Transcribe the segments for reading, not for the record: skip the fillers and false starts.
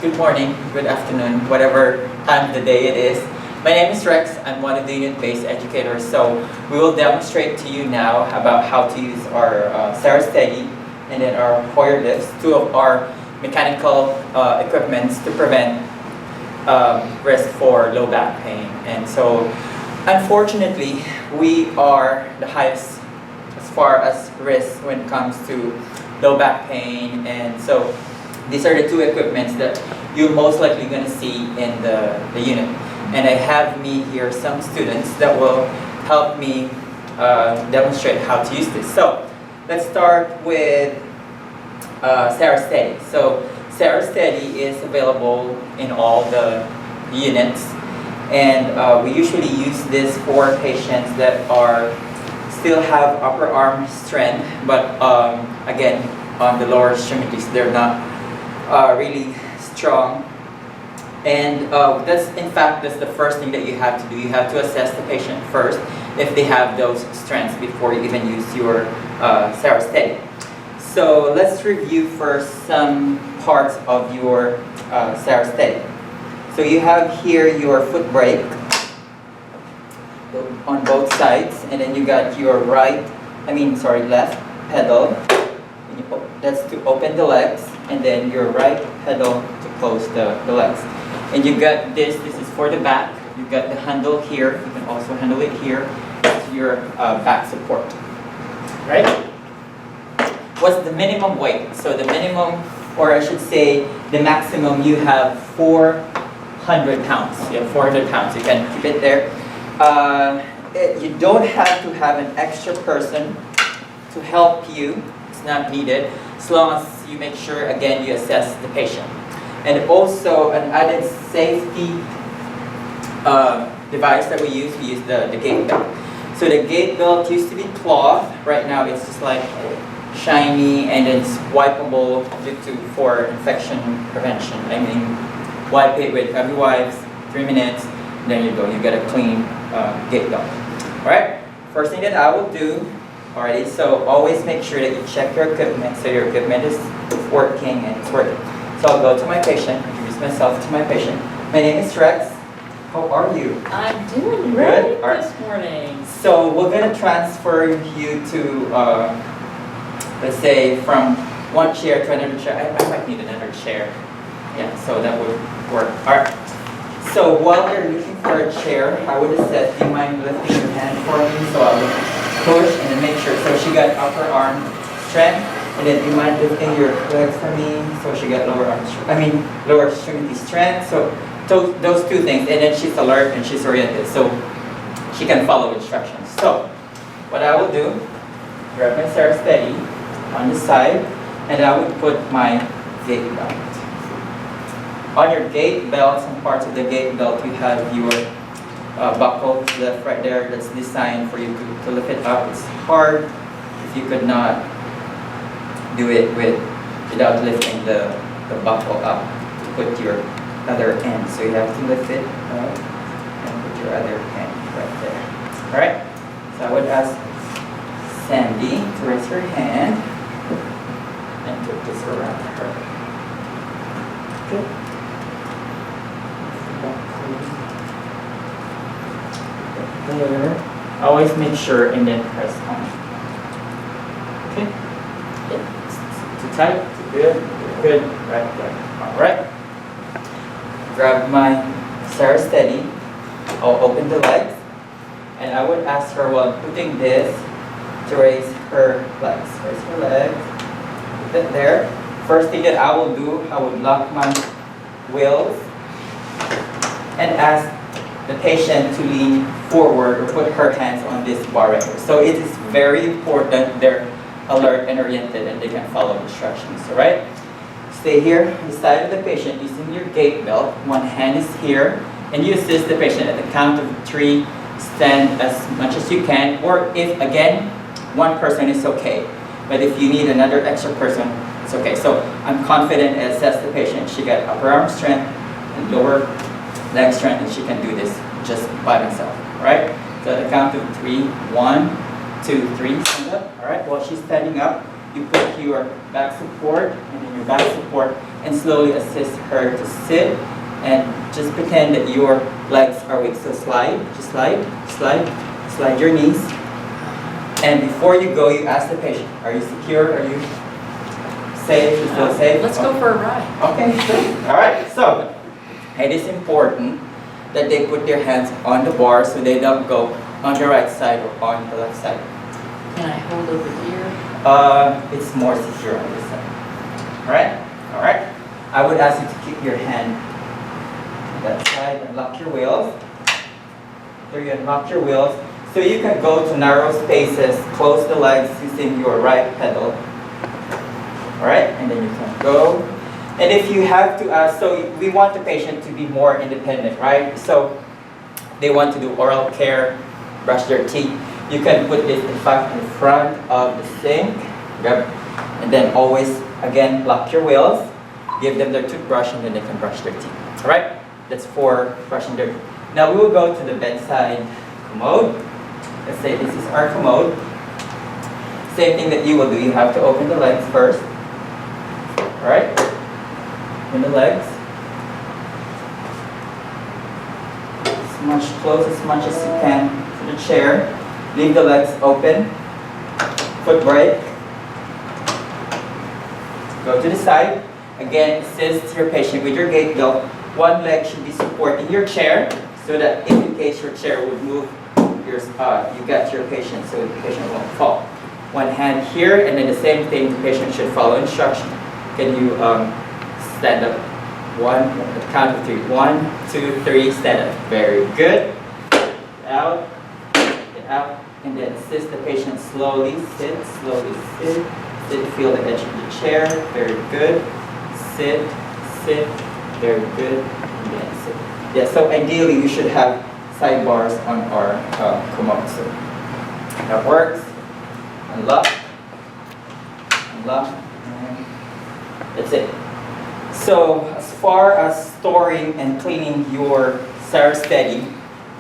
good morning, good afternoon, whatever time of the day it is. My name is Rex. I'm one of the unit-based educators. So we will demonstrate to you now about how to use our Sara Steady and then our Hoyer lifts, two of our mechanical equipments to prevent risk for low back pain. And so unfortunately, we are the highest as far as risk when it comes to low back pain. And so these are the two equipments that you're most likely going to see in the unit. And I have me here some students that will help me demonstrate how to use this. So let's start with Sara Steady. So Sara Steady is available in all the units, and we usually use this for patients that are still have upper arm strength, but again on the lower extremities they're not really strong. And that's the first thing that you have to do. You have to assess the patient first if they have those strengths before you even use your Sara Steady. So let's review first some parts of your Sara Steady. So you have here your foot brake on both sides, and then you got your left pedal. That's to open the legs, and then your right pedal to close the legs. And you got this is for the back. You got the handle here. You can also handle it here. It's your back support. Right? What's the minimum weight? So the minimum, or I should say the maximum, you have 400 pounds. You have 400 pounds. You can keep it there. You don't have to have an extra person to help you. It's not needed, as long as you make sure, again, you assess the patient. And also an added safety device that we use the gait belt. So the gait belt used to be cloth. Right now it's just like shiny, and it's wipeable for infection prevention. I mean, wipe it with every wipes, 3 minutes, then you go. You get a clean gait belt. All right. First thing that I will do. Alrighty, so always make sure that you check your equipment so your equipment is working and it's working. So I'll go to my patient, introduce myself to my patient. My name is Rex. How are you? I'm doing great Right. this morning. So we're going to transfer you to, let's say, from one chair to another chair. I might need another chair. Yeah, so that would work. Alright. So while you're looking for a chair, I would have said, do you mind lifting your hand for me? So I will push and then make sure. So she got upper arm strength, and then do you mind lifting your legs for me? So she got lower extremity strength. So those two things, and then she's alert and she's oriented, so she can follow instructions. So what I will do, grab my Sara Steady on the side, and I would put my gait belt. On your gait belt, some parts of the gait belt, you have your buckle left right there that's designed for you to lift it up. It's hard if you could not do it without lifting the buckle up to put your other end. So you have to lift it up and put your other hand right there. Alright? So I would ask Sandy to raise her hand and put this around her. Okay. There. Always make sure and then press on. Okay? Too tight, too good, good, right there. Alright. Grab my Sara Steady. I'll open the legs, and I would ask her while putting this to raise her legs. Raise her legs. Put it there. First thing that I will do, I would lock my wheels and ask the patient to lean forward or put her hands on this bar right here. So it is very important they're alert and oriented and they can follow instructions. Alright? Stay here on the side of the patient using your gait belt. One hand is here, and you assist the patient at the count of 3. Stand as much as you can, or if again one person is okay, but if you need another extra person, it's okay. So I'm confident and assess the patient. She got upper arm strength and lower leg strength, and she can do this just by herself. Alright? So at the count of 3, 1, 2, 3, stand up. Alright, while she's standing up, you put your back support and then your back support, and and slowly assist her to sit, and just pretend that your legs are weak. So slide, just slide, slide your knees. And before you go, you ask the patient, are you secure? Are you safe? You feel safe? Let's go for a ride. Okay, sure. All right, so it is important that they put their hands on the bar so they don't go on the right side or on the left side. Can I hold over here? It's more secure on this side. All right. I would ask you to keep your hand on that side and lock your wheels. There you unlock your wheels. So you can go to narrow spaces, close the legs using your right pedal. All right, and then you can go. And if you have to so we want the patient to be more independent, right? So they want to do oral care, brush their teeth. You can put this in fact in front of the sink. Yep. And then always, again, lock your wheels. Give them their toothbrush and then they can brush their teeth. All right? That's for brushing their teeth. Now we will go to the bedside commode. Let's say this is our commode. Same thing that you will do. You have to open the legs first. All right? In the legs. Close as much as you can to the chair. Leave the legs open. Foot brake. Go to the side. Again, assist your patient with your gait belt. One leg should be supporting your chair so that if in case your chair would move, you got your patient so the patient won't fall. One hand here, and then the same thing, the patient should follow instruction. Can you stand up? Count of 3. 1, 2, 3, stand up. Very good. Get out, and then assist the patient slowly. Sit, feel the edge of the chair. Very good. Sit, very good. And then sit. Yeah, so ideally you should have sidebars on our commode. So that works. Unlock, and that's it. So as far as storing and cleaning your Sara Steady,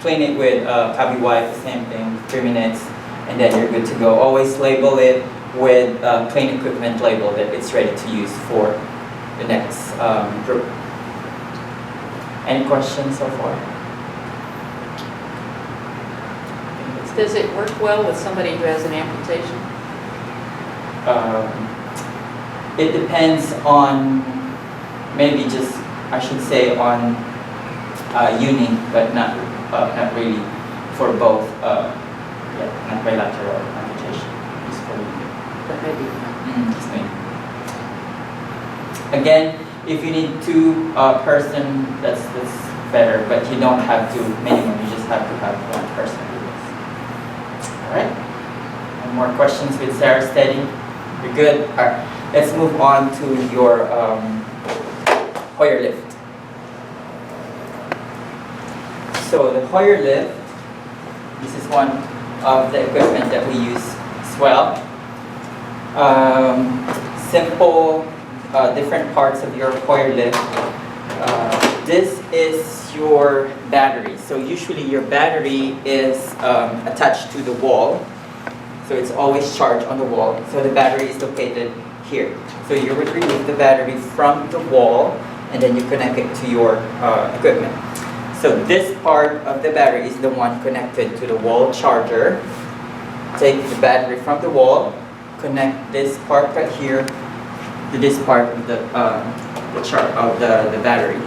clean it with Kabi wipe, the same thing, 3 minutes, and then you're good to go. Always label it with clean equipment label that it's ready to use for the next group. Any questions so far? Does it work well with somebody who has an amputation? It depends on, maybe just, I should say on uni, but not really for both, not bilateral amputation, just for uni. But maybe. Just maybe. Again, if you need 2 person, that's better, but you don't have to minimum, you just have to have 1 person do this. Alright? Any more questions with Sara Steady? You're good? Alright. Let's move on to your Hoyer lift. So the Hoyer lift, this is one of the equipment that we use as well. Simple, different parts of your Hoyer lift. This is your battery. So usually your battery is attached to the wall. So it's always charged on the wall. So the battery is located here. So you would remove the battery from the wall and then you connect it to your equipment. So this part of the battery is the one connected to the wall charger. Take the battery from the wall, connect this part right here to this part of the battery.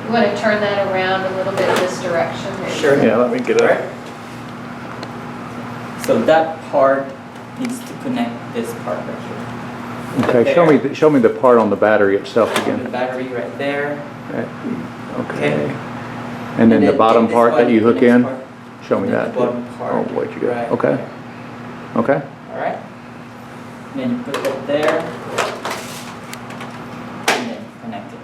You want to turn that around a little bit this direction? Sure. Yeah, let me get it. So that part needs to connect this part right here. Okay, show me the part on the battery itself The again. battery right there. Right. Okay. Okay. And then the bottom take this part that one, you the hook next in. part, Show me and then that. the bottom too. part Oh, what you got? right Okay. there. Okay. All right. Then you put that there, and then connect it.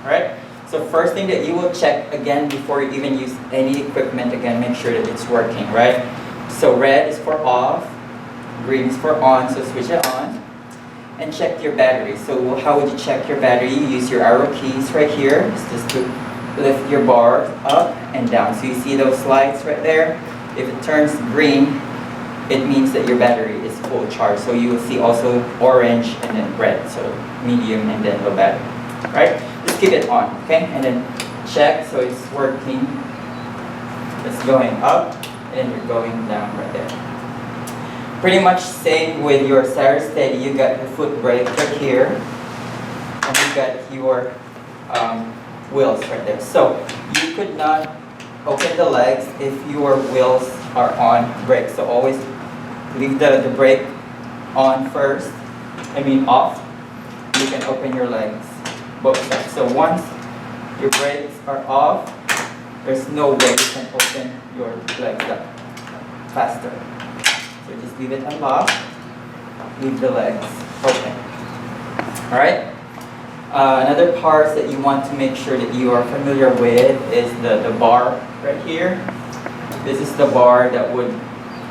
All right. So first thing that you will check again before you even use any equipment, again, make sure that it's working, right? So red is for off, green is for on, so switch it on. And check your battery. So how would you check your battery? You use your arrow keys right here. It's just to lift your bar up and down. So you see those lights right there? If it turns green, it means that your battery is full charge. So you will see also orange and then red, so medium and then low battery. right? Just keep it on, okay? And then check, so it's working. It's going up, and then you're going down right there. Pretty much same with your Sara Steady. You got the foot brake right here, and you got your wheels right there. So you could not open the legs if your wheels are on brake. So always leave the brake on first. Off. You can open your legs both sides. So once your brakes are off, there's no way you can open your legs up faster. So just leave it unlocked. Leave the legs open. All right. Another part that you want to make sure that you are familiar with is the bar right here. This is the bar that would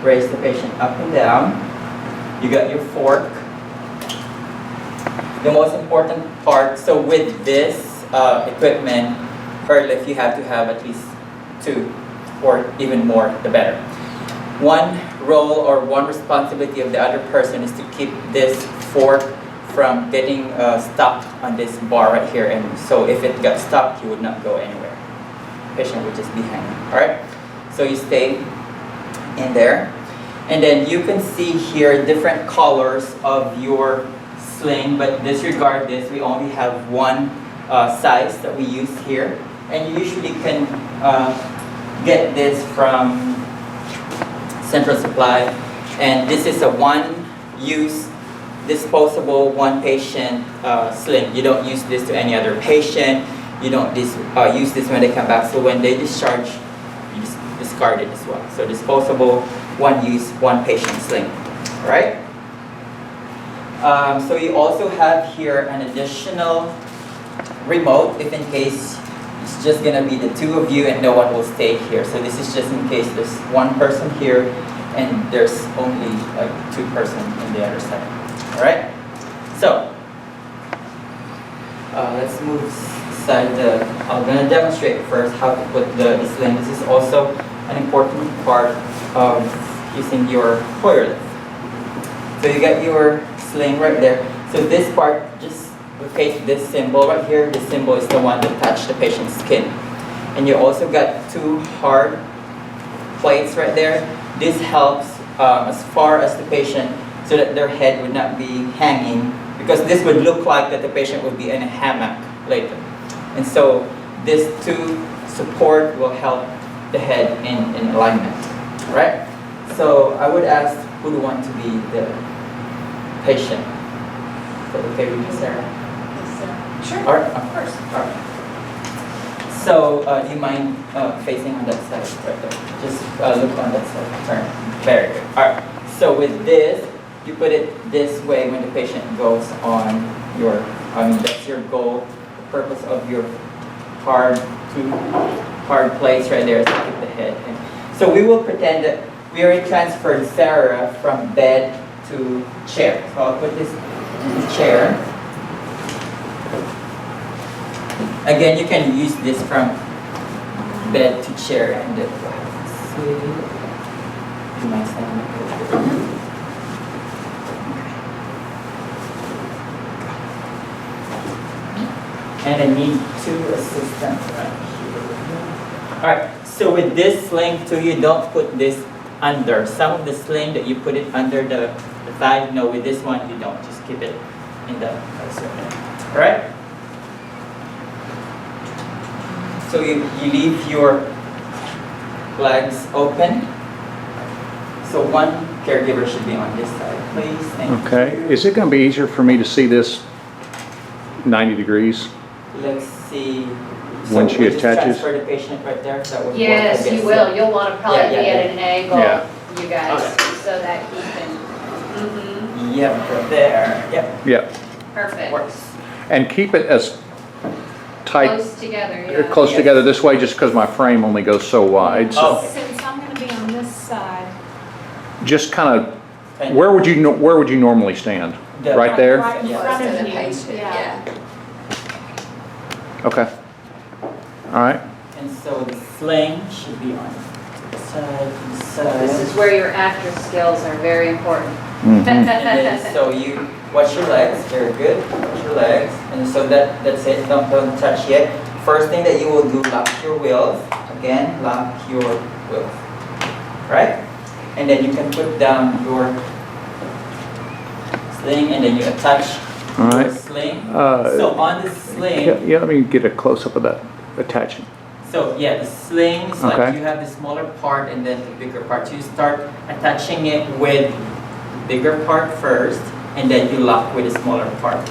raise the patient up and down. You got your fork. The most important part, so with this equipment, per lift, you have to have at least 2 or even more, the better. One role or one responsibility of the other person is to keep this fork from getting stuck on this bar right here. And so if it got stuck, you would not go anywhere. The patient would just be hanging, all right? So you stay in there. And then you can see here different colors of your sling, but disregard this. We only have one size that we use here. And you usually can get this from Central Supply. And this is a one-use disposable one-patient sling. You don't use this to any other patient. You don't use this when they come back. So when they discharge, you just discard it as well. So disposable, one-use, one-patient sling. All right? So you also have here an additional remote if in case it's just going to be the 2 of you and no one will stay here. So this is just in case there's one person here and there's only like 2 person in the other side. All right? So let's move aside I'm going to demonstrate first how to put the sling. This is also an important part of using your Hoyer lift. So you got your sling right there. So this part, just locate this symbol right here. This symbol is the one that touched the patient's skin. And you also got 2 hard plates right there. This helps as far as the patient, so that their head would not be hanging, because this would look like that the patient would be in a hammock later. And so this 2 support will help the head in alignment, right? So I would ask who would want to be the patient. Is that okay with you, Sarah? Sure, All right. of course. All right. So do you mind facing on that side right there? Just look on that side. Turn. Very good. All right. So with this, you put it this way when the patient goes on your, that's your goal. The purpose of your 2 hard plates right there is to keep the head in. So we will pretend that we already transferred Sara from bed to chair. So I'll put this in the chair. Again, you can use this from bed to chair and then see. Do you mind standing up? And I need 2 assistants right here. Alright, so with this sling too, you don't put this under. Some of the sling that you put it under the thigh, no, with this one you don't. Just keep it in the alright? So you leave your legs open. So one caregiver should be on this side, please. Thank Okay. you. Is it going to be easier for me to see this 90 degrees? Let's see. When she we'll just attaches? transfer the patient right there. So that would work, I Yes, guess. you will. You'll want to probably Yeah, be yeah, at an angle, Yeah. you guys, Okay. so that he can, Yep, right there. Yep, Yeah. perfect. works. And keep it as tight, Close together, yeah. close Yes. together this way, just because my frame only goes so wide. So Okay. Since I'm going to be on this side. just kind of, Kind where would you normally stand? The- Right there? Right in Yeah. front Close to of the you, patient, yeah. Okay. All right. And so the sling should be on side and side. This is where your actor skills are very important. Mhm. And then, so you watch your legs, very good, watch your legs. And so that's it, don't touch yet. First thing that you will do, lock your wheels. Again, lock your wheels, right? And then you can put down your sling and then you attach All right. your sling. Uh, So on the sling, Yeah, let me get a close-up of that attaching. so yeah, the slings, like Okay. you have the smaller part and then the bigger part. So you start attaching it with the bigger part first, and then you lock with the smaller part.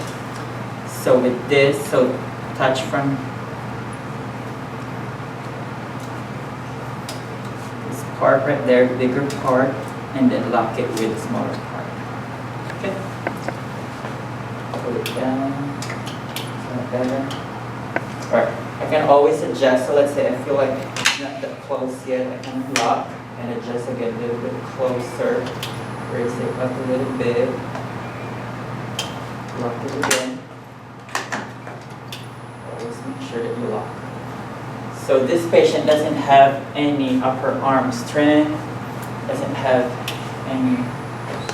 So with this, so attach from this part right there, the bigger part, and then lock it with the smaller part. Okay. Put it down. Is that better? Alright. I can always adjust. So let's say I feel like it's not that close yet. I can lock and adjust again a little bit closer. Raise it up a little bit. Lock it again. Always make sure that you lock. So this patient doesn't have any upper arm strength, doesn't have any.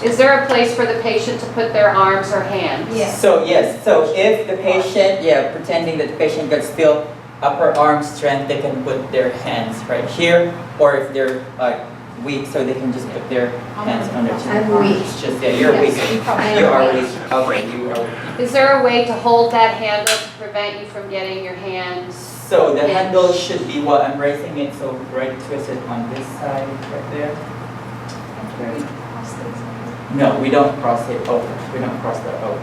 Is there a place for the patient to put their arms or hands? Yes. So yes, so if the patient, pretending that the patient got still upper arm strength, they can put their hands right here, or if they're like weak, so they can just put their hands on their I'm chin. weak. It's just, you're Yes, weak. you probably You are are weak. weak. Okay, you are weak. Is there a way to hold that handle to prevent you from getting your hands? So the handle should be while I'm raising it, so right twist it on this side, right there. No, we don't cross it over. We don't cross that over.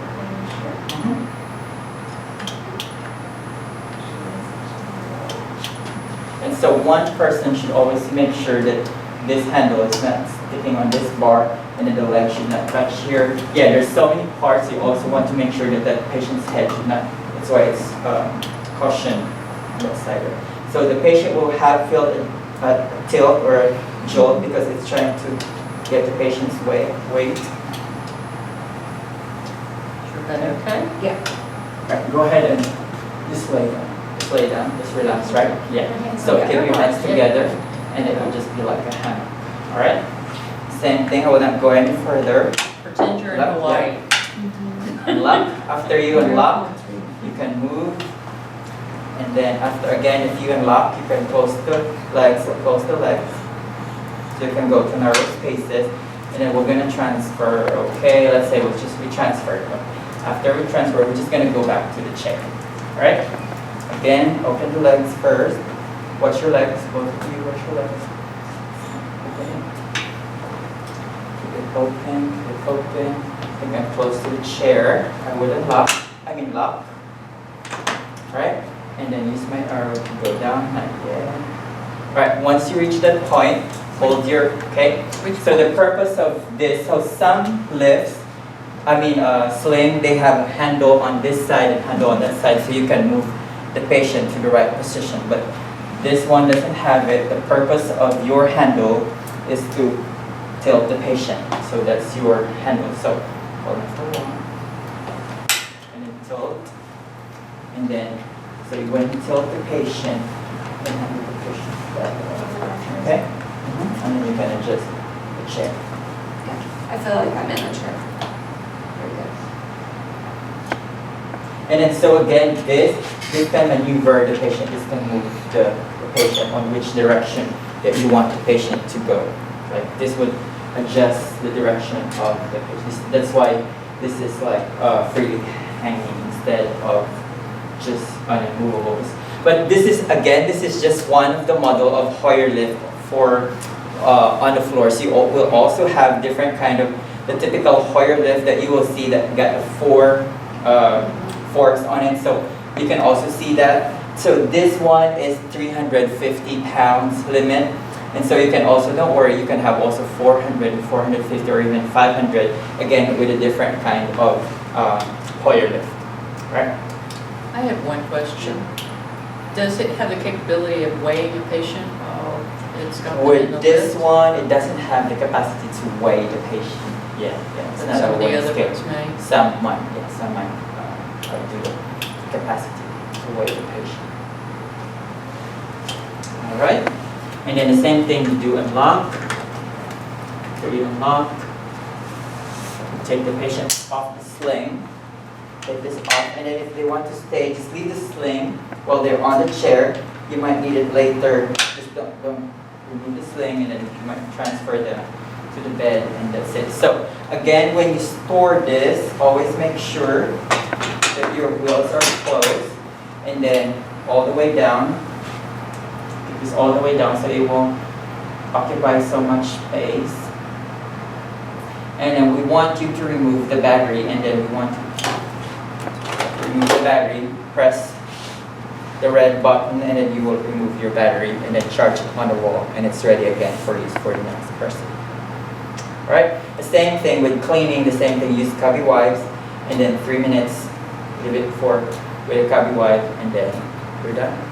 And so one person should always make sure that this handle is not sticking on this bar, and then the leg should not touch here. Yeah, there's so many parts. You also want to make sure that that patient's head should not. That's why it's caution on that side. So the patient will feel a tilt or a jolt because it's trying to get the patient's weight. Is that okay? Yeah. Right, go ahead and just lay down. Just lay down. Just relax, right? Yeah. So keep your hands together, and it will just be like a hammer. All right. Same thing. I will not go any further. Pretend you're in Lock, Hawaii. Unlock. After you unlock, you can move. And then after again, if you unlock, you can close the legs or close the legs. So you can go to narrow spaces. And then we're gonna transfer. Okay. Let's say we transferred. After we transfer, we're just gonna go back to the chair. All right. Again, open the legs first. Watch your legs, both of you, watch your legs. Open, keep it open. And then close to the chair. I wouldn't lock. Lock. Right? And then use my arrow to go down, not yet. Right, once you reach that point, hold your, okay? So the purpose of this, so some lifts, sling, they have a handle on this side and handle on that side, so you can move the patient to the right position. But this one doesn't have it. The purpose of your handle is to tilt the patient. So that's your handle. So hold it for one. And then tilt. And then, so when you tilt the patient, then handle the patient that way. Okay? And then you can adjust the chair. I feel like I'm in the chair. Very good. And then so again, this can maneuver the patient. This can move the patient on which direction that you want the patient to go. Like this would adjust the direction of the patient. That's why this is like freely hanging instead of just unmovables. But this is just one of the model of Hoyer lift for on the floor. So you will also have different kind of the typical Hoyer lift that you will see that got the four forks on it. So you can also see that. So this one is 350 pounds limit. And so you can also, don't worry, you can have also 400, 450, or even 500, again, with a different kind of Hoyer lift, right? I have one question. Does it have the capability of weighing a patient while it's got them in the With this lift? one, it doesn't have the capacity to weigh the patient. Yeah, it's not Some a of the weight other scale. ones may. Some might do the capacity to weigh the patient. All right, and then the same thing you do unlock. So you unlock, take the patient off the sling. Take this off, and then if they want to stay, just leave the sling while they're on the chair. You might need it later. Just don't remove the sling, and then you might transfer them to the bed, and that's it. So again, when you store this, always make sure that your wheels are closed, and then all the way down. Keep this all the way down so it won't occupy so much space. And then we want you to remove the battery, and then we want to remove the battery, press the red button, and then you will remove your battery and then charge it on the wall, and it's ready again for use for the next person. Alright, the same thing with cleaning, the same thing, use cubby wipes, and then 3 minutes, leave it for with a cubby wipe, and then you're done.